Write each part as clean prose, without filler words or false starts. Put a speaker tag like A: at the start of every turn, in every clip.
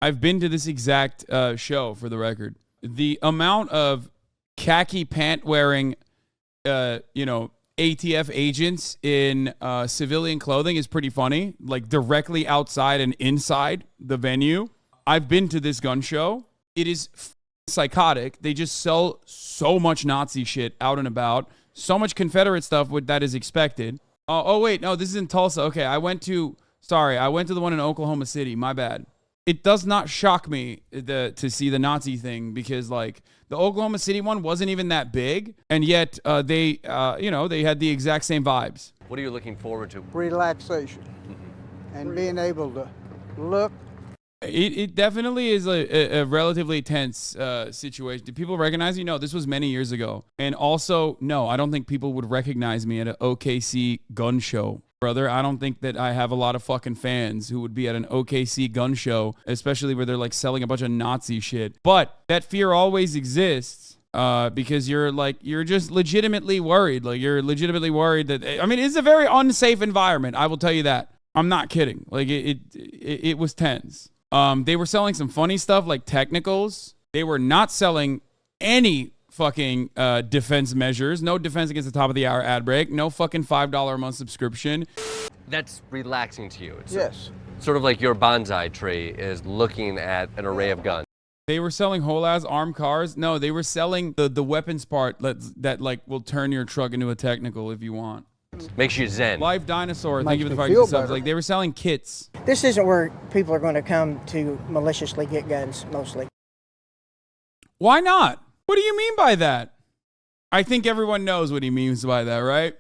A: I've been to this exact show, for the record. The amount of khaki pant wearing, ATF agents in civilian clothing is pretty funny. Like directly outside and inside the venue. I've been to this gun show. It is psychotic. They just sell so much Nazi shit out and about. So much Confederate stuff that is expected. Oh wait, no, this is in Tulsa. Okay, I went to the one in Oklahoma City. My bad. It does not shock me to see the Nazi thing because like the Oklahoma City one wasn't even that big, and yet they had the exact same vibes.
B: What are you looking forward to?
C: Relaxation and being able to look.
A: It definitely is a relatively tense situation. Do people recognize you? No, this was many years ago. And also, no, I don't think people would recognize me at an OKC gun show. Brother, I don't think that I have a lot of fucking fans who would be at an OKC gun show, especially where they're like selling a bunch of Nazi shit. But that fear always exists because you're just legitimately worried. Like you're legitimately worried that, I mean, it's a very unsafe environment. I will tell you that. I'm not kidding. Like it was tense. They were selling some funny stuff like technicals. They were not selling any fucking defense measures. No defense against the top of the hour ad break. No fucking $5 a month subscription.
B: That's relaxing to you. It's
C: Yes.
B: sort of like your bonsai tree is looking at an array of guns.
A: They were selling whole ass armed cars. No, they were selling the weapons part that like will turn your truck into a technical if you want.
B: Makes you zen.
A: Live Dinosaur,
C: Makes
A: thank you for the
C: me
A: 5
C: feel
A: subs.
C: better.
A: Like they were selling kits.
D: This isn't where people are going to come to maliciously get guns, mostly.
A: Why not? What do you mean by that? I think everyone knows what he means by that, right?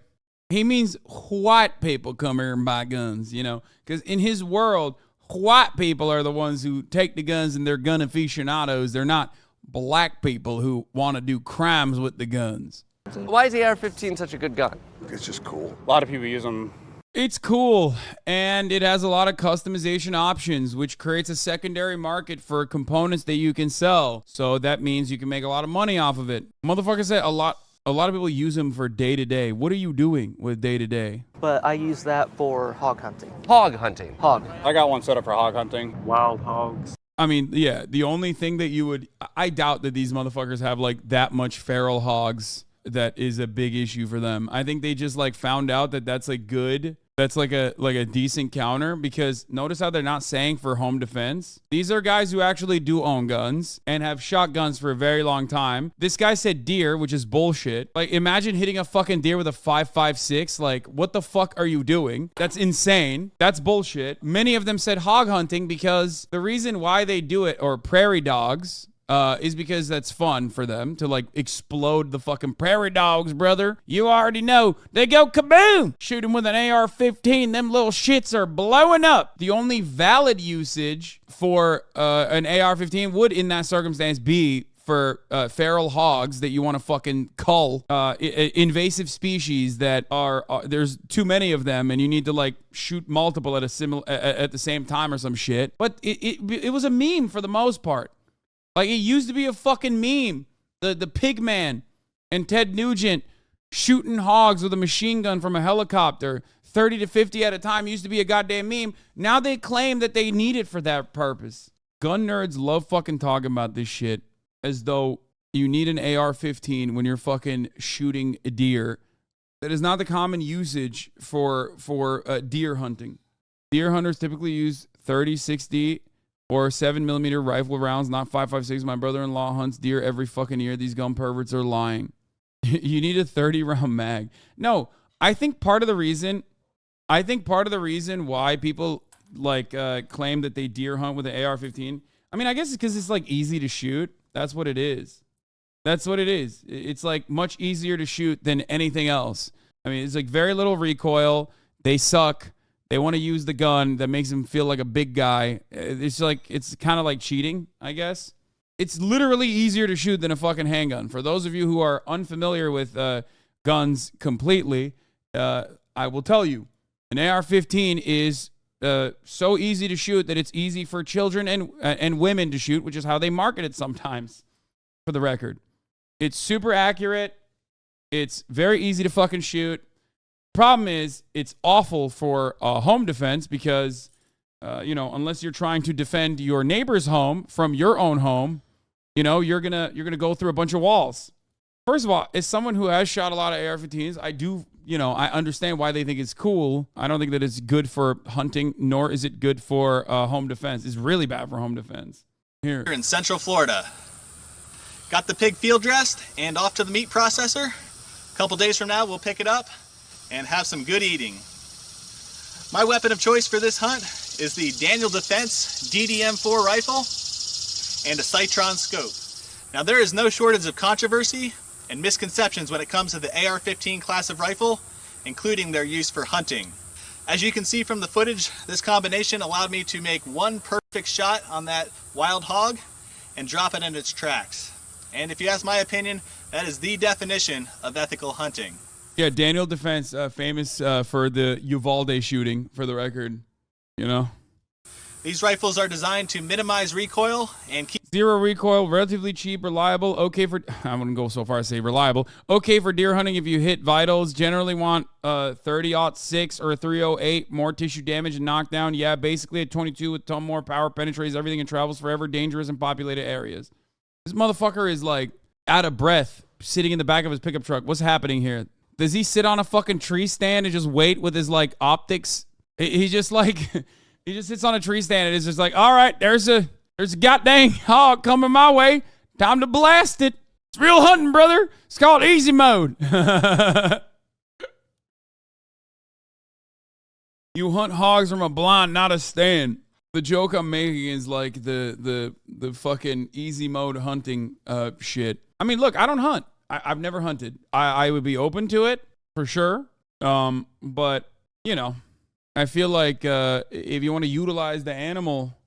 A: He means white people come here and buy guns, because in his world, white people are the ones who take the guns and they're gun aficionados. They're not black people who want to do crimes with the guns.
B: Why is the AR-15 such a good gun?
E: It's just cool.
F: A lot of people use them.
A: It's cool, and it has a lot of customization options, which creates a secondary market for components that you can sell. So that means you can make a lot of money off of it. Motherfucker said a lot of people use them for day-to-day. What are you doing with day-to-day?
G: But I use that for hog hunting.
B: Hog hunting.
G: Hog.
F: I got one set up for hog hunting. Wild hogs.
A: I mean, yeah, the only thing that I doubt that these motherfuckers have like that much feral hogs that is a big issue for them. I think they just like found out that that's like good. That's like a decent counter, because notice how they're not saying for home defense. These are guys who actually do own guns and have shot guns for a very long time. This guy said deer, which is bullshit. Like imagine hitting a fucking deer with a 5.56. Like what the fuck are you doing? That's insane. That's bullshit. Many of them said hog hunting because the reason why they do it, or prairie dogs, is because that's fun for them to like explode the fucking prairie dogs, brother. You already know. They go kaboom! Shoot them with an AR-15. Them little shits are blowing up. The only valid usage for an AR-15 would in that circumstance be for feral hogs that you want to fucking cull, invasive species that are there's too many of them and you need to like shoot multiple at the same time or some shit. But it was a meme for the most part. Like, it used to be a fucking meme. The pig man and Ted Nugent shooting hogs with a machine gun from a helicopter, 30 to 50 at a time, used to be a goddamn meme. Now they claim that they need it for that purpose. Gun nerds love fucking talking about this shit as though you need an AR-15 when you're fucking shooting a deer. That is not the common usage for deer hunting. Deer hunters typically use 30, 60, or 7mm rifle rounds, not 5.56. My brother-in-law hunts deer every fucking year. These gun perverts are lying. You need a 30-round mag. No, I think part of the reason why people like claim that they deer hunt with an AR-15, I mean, I guess it's because it's like easy to shoot. That's what it is. That's what it is. It's like much easier to shoot than anything else. I mean, it's like very little recoil. They suck. They want to use the gun that makes them feel like a big guy. It's kind of like cheating, I guess. It's literally easier to shoot than a fucking handgun. For those of you who are unfamiliar with guns completely, I will tell you, an AR-15 is so easy to shoot that it's easy for children and women to shoot, which is how they market it sometimes, for the record. It's super accurate. It's very easy to fucking shoot. Problem is, it's awful for home defense because unless you're trying to defend your neighbor's home from your own home, you're gonna go through a bunch of walls. First of all, as someone who has shot a lot of AR-15s, I understand why they think it's cool. I don't think that it's good for hunting, nor is it good for home defense. It's really bad for home defense. Here
E: in Central Florida. Got the pig field dressed and off to the meat processor. A couple days from now, we'll pick it up and have some good eating. My weapon of choice for this hunt is the Daniel Defense DDM-4 rifle and a Citron scope. Now, there is no shortage of controversy and misconceptions when it comes to the AR-15 class of rifle, including their use for hunting. As you can see from the footage, this combination allowed me to make one perfect shot on that wild hog and drop it in its tracks. And if you ask my opinion, that is the definition of ethical hunting.
A: Yeah, Daniel Defense, famous for the Uvalde shooting, for the record, These
E: rifles are designed to minimize recoil and keep
A: zero recoil, relatively cheap, reliable, okay for, I wouldn't go so far as say reliable, okay for deer hunting if you hit vitals, generally want 30-06 or 308, more tissue damage and knockdown. Yeah, basically a 22 with a ton more power, penetrates everything and travels forever, dangerous in populated areas. This motherfucker is like out of breath, sitting in the back of his pickup truck. What's happening here? Does he sit on a fucking tree stand and just wait with his like optics? He just like, he just sits on a tree stand and is just like, all right, there's a goddamn hog coming my way. Time to blast it. It's real hunting, brother. It's called easy mode. You hunt hogs from a blind, not a stand. The joke I'm making is like the fucking easy mode hunting shit. I mean, look, I don't hunt. I've never hunted. I would be open to it for sure. But I feel like if you want to utilize the animal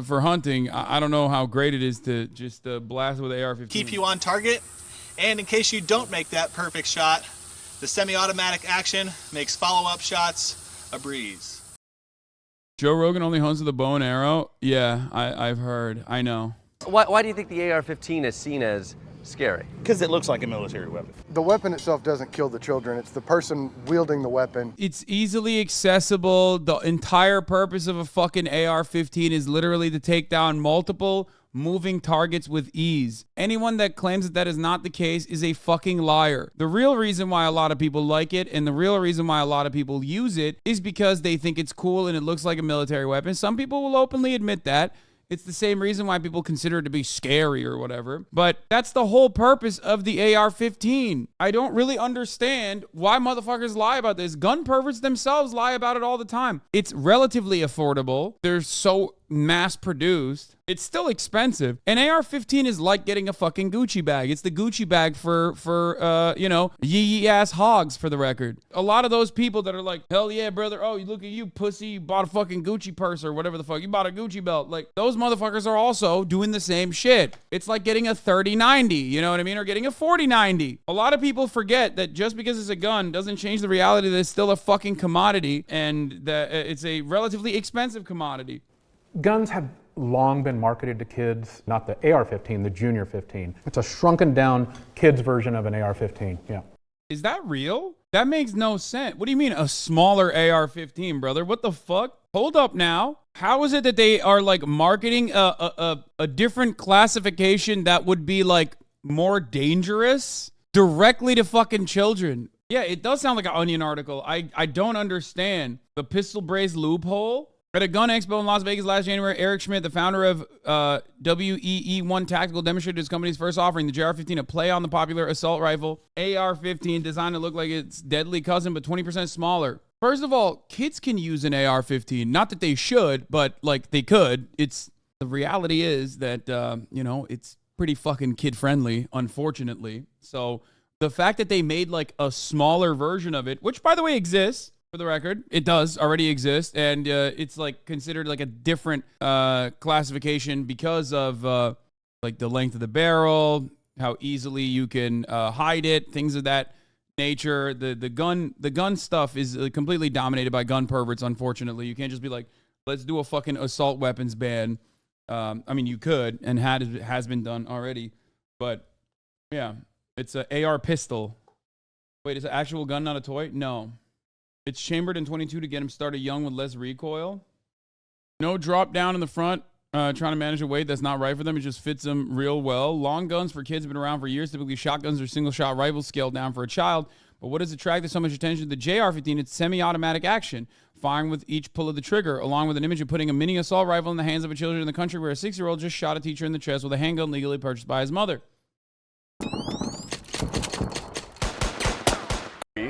A: for hunting, I don't know how great it is to just blast with AR-15.
E: Keep you on target. And in case you don't make that perfect shot, the semi-automatic action makes follow-up shots a breeze.
A: Joe Rogan only hunts with a bow and arrow? Yeah, I've heard. I know.
B: Why do you think the AR-15 is seen as scary?
F: Because it looks like a military weapon.
H: The weapon itself doesn't kill the children. It's the person wielding the weapon.
A: It's easily accessible. The entire purpose of a fucking AR-15 is literally to take down multiple moving targets with ease. Anyone that claims that that is not the case is a fucking liar. The real reason why a lot of people like it and the real reason why a lot of people use it is because they think it's cool and it looks like a military weapon. Some people will openly admit that. It's the same reason why people consider it to be scary or whatever. But that's the whole purpose of the AR-15. I don't really understand why motherfuckers lie about this. Gun perverts themselves lie about it all the time. It's relatively affordable. They're so mass produced. It's still expensive. An AR-15 is like getting a fucking Gucci bag. It's the Gucci bag for yee ass hogs, for the record. A lot of those people that are like, hell yeah, brother. Oh, look at you, pussy. You bought a fucking Gucci purse or whatever the fuck. You bought a Gucci belt. Like, those motherfuckers are also doing the same shit. It's like getting a 30-90, you know what I mean? Or getting a 40-90. A lot of people forget that just because it's a gun doesn't change the reality that it's still a fucking commodity and that it's a relatively expensive commodity.
I: Guns have long been marketed to kids, not the AR-15, the Junior 15. It's a shrunken down kid's version of an AR-15, yeah.
A: Is that real? That makes no sense. What do you mean a smaller AR-15, brother? What the fuck? Hold up now. How is it that they are like marketing a different classification that would be like more dangerous directly to fucking children? Yeah, it does sound like an Onion article. I don't understand. The pistol brace loophole? At a gun expo in Las Vegas last January, Eric Schmidt, the founder of WEE1 Tactical, demonstrated his company's first offering, the JR-15, a play on the popular assault rifle AR-15, designed to look like its deadly cousin, but 20% smaller. First of all, kids can use an AR-15. Not that they should, but like they could. The reality is that, it's pretty fucking kid-friendly, unfortunately. So the fact that they made like a smaller version of it, which by the way exists, for the record, it does already exist, and it's like considered like a different classification because of like the length of the barrel, how easily you can hide it, things of that nature. The gun stuff is completely dominated by gun perverts. Unfortunately, you can't just be like, let's do a fucking assault weapons ban. I mean, you could, and has been done already, but yeah, it's an AR pistol. Wait, is it an actual gun, not a toy? No. It's chambered in 22 to get him started young with less recoil. No drop down in the front, trying to manage a weight that's not right for them. It just fits them real well. Long guns for kids have been around for years. Typically, shotguns or single-shot rifles scaled down for a child. But what has attracted so much attention to the JR-15? It's semi-automatic action, firing with each pull of the trigger, along with an image of putting a mini assault rifle in the hands of a child in the country where a 6-year-old just shot a teacher in the chest with a handgun legally purchased by his mother.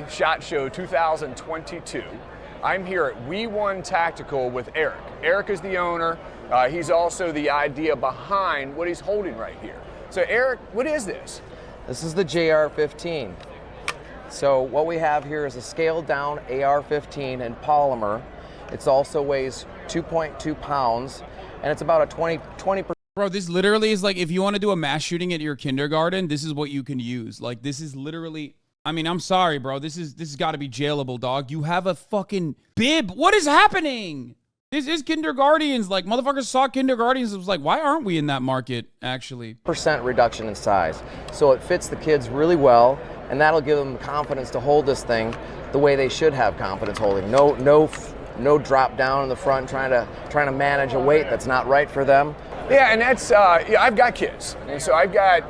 J: SHOT Show 2022. I'm here at We One Tactical with Eric. Eric is the owner. He's also the idea behind what he's holding right here. So Eric, what is this?
K: This is the JR-15. So what we have here is a scaled down AR-15 in polymer. It also weighs 2.2 pounds, and it's about a 20%.
A: Bro, this literally is like, if you want to do a mass shooting at your kindergarten, this is what you can use. Like, this is literally, I mean, I'm sorry, bro. This has got to be jailable, dog. You have a fucking bib. What is happening? This is kindergartens. Like, motherfuckers saw kindergartens. It was like, why aren't we in that market, actually?
K: % reduction in size. So it fits the kids really well, and that'll give them the confidence to hold this thing the way they should have confidence holding. No drop down in the front trying to manage a weight that's not right for them.
J: Yeah, and that's, I've got kids. And so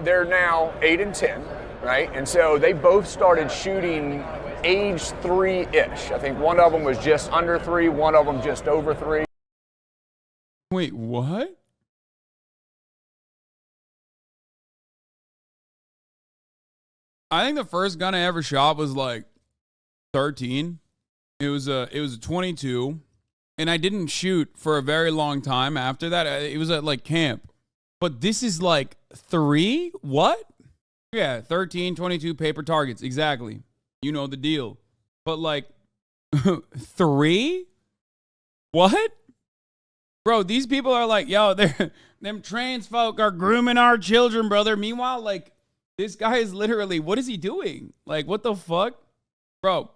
J: they're now 8 and 10, right? And so they both started shooting age 3-ish. I think one of them was just under 3, one of them just over 3.
A: Wait, what? I think the first gun I ever shot was like 13. It was a 22, and I didn't shoot for a very long time after that. It was at like camp. But this is like 3? What? Yeah, 13, 22 paper targets. Exactly. You know the deal. But like 3? What? Bro, these people are like, yo, them trans folk are grooming our children, brother. Meanwhile, like, this guy is literally, what is he doing? Like, what the fuck? Bro,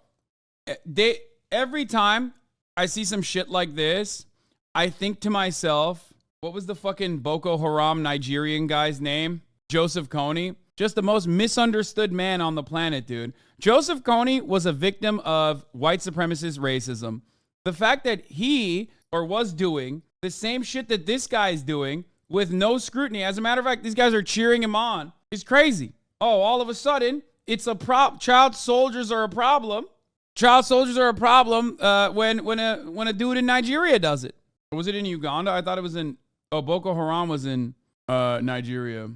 A: every time I see some shit like this, I think to myself, what was the fucking Boko Haram Nigerian guy's name? Joseph Kony. Just the most misunderstood man on the planet, dude. Joseph Kony was a victim of white supremacist racism. The fact that he was doing the same shit that this guy's doing with no scrutiny. As a matter of fact, these guys are cheering him on. It's crazy. Oh, all of a sudden, it's a child soldiers are a problem. Child soldiers are a problem when a dude in Nigeria does it. Or was it in Uganda? I thought it was in. Oh, Boko Haram was in Nigeria.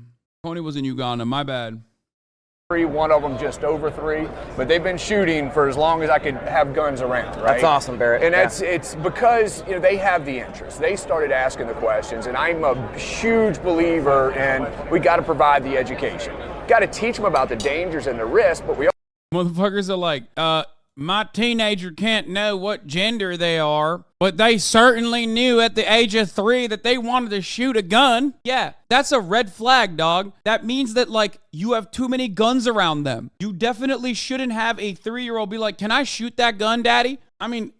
A: Kony was in Uganda. My bad.
J: One of them just over 3, but they've been shooting for as long as I could have guns around, right?
K: That's awesome, Barrett.
J: And it's because they have the interest. They started asking the questions, and I'm a huge believer in we got to provide the education. Got to teach them about the dangers and the risks, but we
A: motherfuckers are like, my teenager can't know what gender they are, but they certainly knew at the age of 3 that they wanted to shoot a gun. Yeah, that's a red flag, dog. That means that, like, you have too many guns around them. You definitely shouldn't have a 3-year-old be like, can I shoot that gun, daddy? I mean,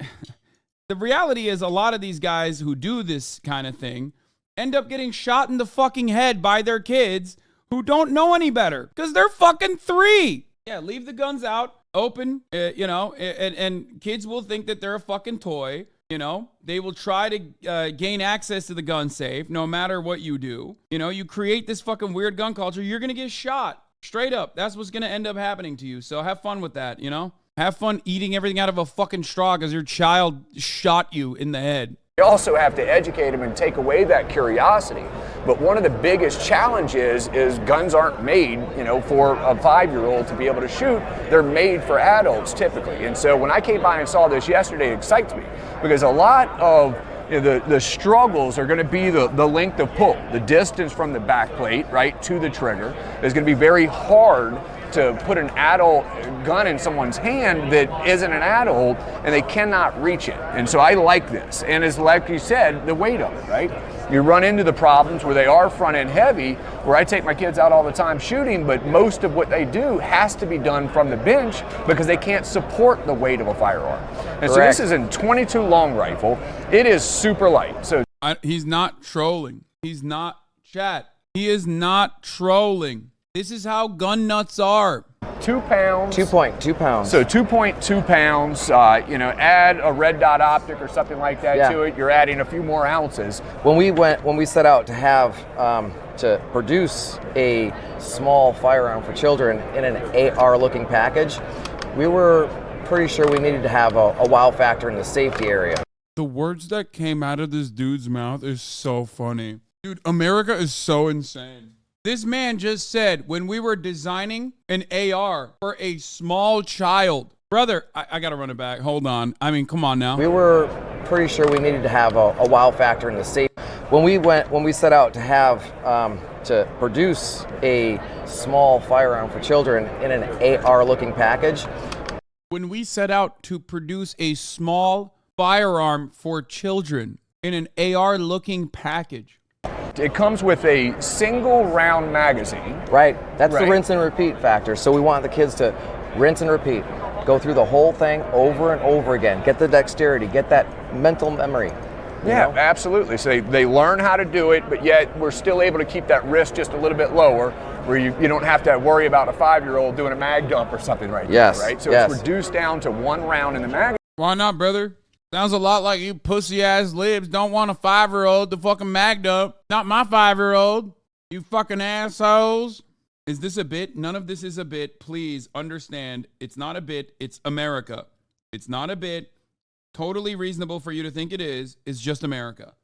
A: the reality is a lot of these guys who do this kind of thing end up getting shot in the fucking head by their kids who don't know any better because they're fucking 3. Yeah, leave the guns out. Open, and kids will think that they're a fucking toy. They will try to gain access to the gun safe no matter what you do. You create this fucking weird gun culture, you're going to get shot. Straight up. That's what's going to end up happening to you. So have fun with that, Have fun eating everything out of a fucking straw because your child shot you in the head.
J: We also have to educate them and take away that curiosity. But one of the biggest challenges is guns aren't made, for a 5-year-old to be able to shoot. They're made for adults typically. And so when I came by and saw this yesterday, it excites me because a lot of the struggles are going to be the length of pull, the distance from the back plate, right, to the trigger. It's going to be very hard to put an adult gun in someone's hand that isn't an adult and they cannot reach it. And so I like this. And it's like you said, the weight of it, right? You run into the problems where they are front end heavy, where I take my kids out all the time shooting, but most of what they do has to be done from the bench because they can't support the weight of a firearm. And
K: Correct.
J: So this is a 22 long rifle. It is super light. So
A: he's not trolling. He's not, chat. He is not trolling. This is how gun nuts are.
J: 2 pounds.
K: 2.2 pounds.
J: So 2.2 pounds, add a red dot optic or something like that to it, you're adding a few more ounces.
K: When we set out to have, to produce a small firearm for children in an AR looking package, we were pretty sure we needed to have a wow factor in the safety area.
A: The words that came out of this dude's mouth is so funny. Dude, America is so insane. This man just said when we were designing an AR for a small child. Brother, I gotta run it back. Hold on. I mean, come on now.
K: We were pretty sure we needed to have a wow factor in the safety. When we set out to have, to produce a small firearm for children in an AR looking package.
A: When we set out to produce a small firearm for children in an AR looking package.
J: It comes with a single round magazine.
K: Right, that's the rinse and repeat factor. So we want the kids to rinse and repeat. Go through the whole thing over and over again. Get the dexterity, get that mental memory.
J: Yeah, absolutely. So they learn how to do it, but yet we're still able to keep that risk just a little bit lower, where you don't have to worry about a 5-year-old doing a mag dump or something right there, right? So it's reduced down to 1 round in the magazine.
A: Why not, brother? Sounds a lot like you pussy-ass libs don't want a 5-year-old to fucking mag dump. Not my 5-year-old. You fucking assholes. Is this a bit? None of this is a bit. Please understand, it's not a bit. It's America. It's not a bit. Totally reasonable for you to think it is. It's just America.